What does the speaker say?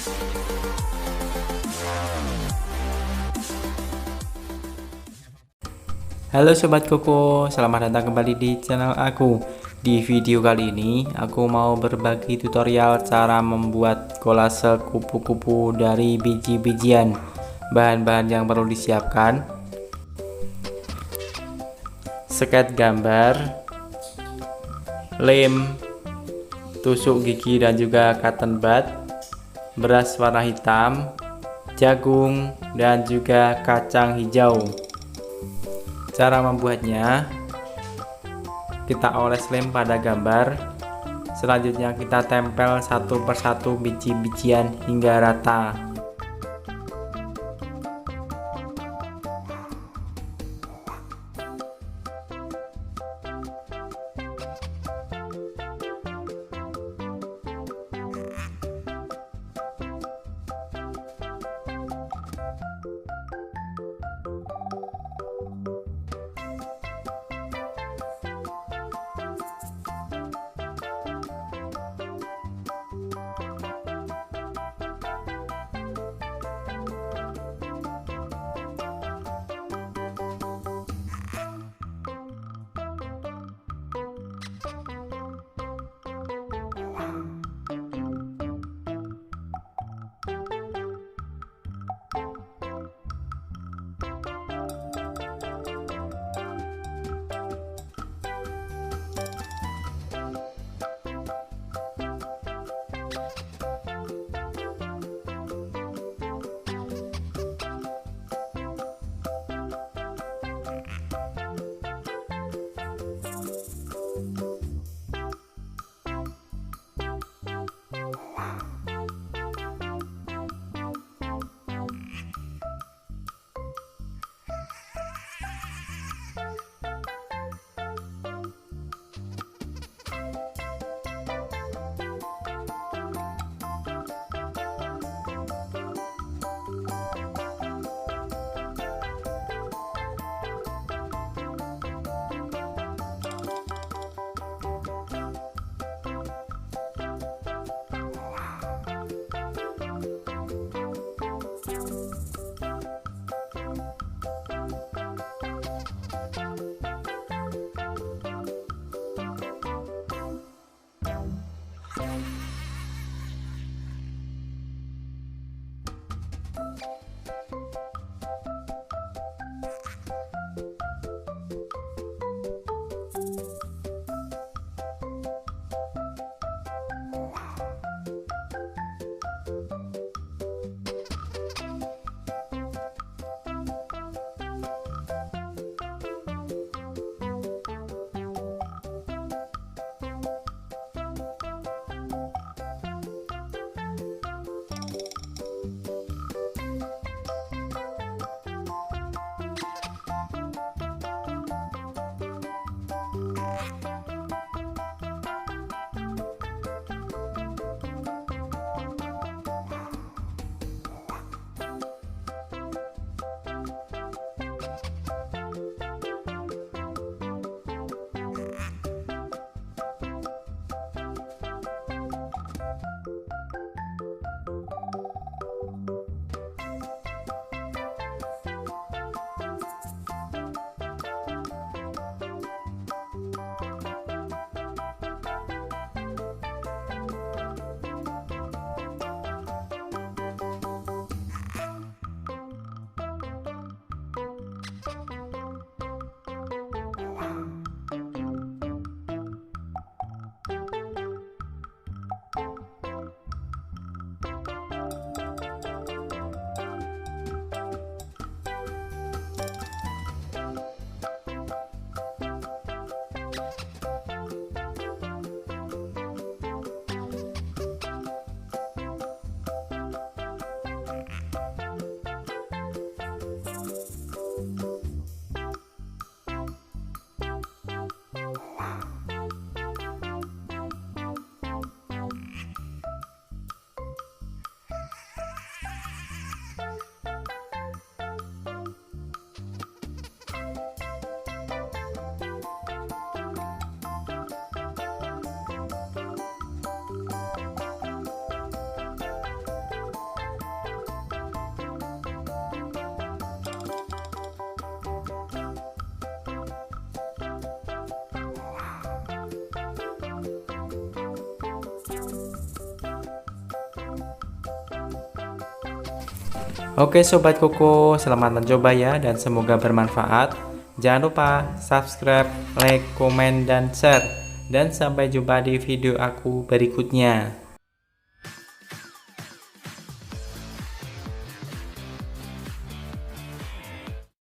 Halo Sobat Koko, selamat datang kembali di channel aku. Di video kali ini aku mau berbagi tutorial cara membuat kolase kupu-kupu dari biji-bijian. Bahan-bahan yang perlu disiapkan: sket gambar, lem, tusuk gigi dan juga cotton bud, beras warna hitam, jagung, dan juga kacang hijau. Cara membuatnya: kita oles lem pada gambar, selanjutnya kita tempel satu persatu biji-bijian hingga rata. Oke sobat Koko, selamat mencoba ya dan semoga bermanfaat. Jangan lupa subscribe, like, komen, dan share. Dan sampai jumpa di video aku berikutnya.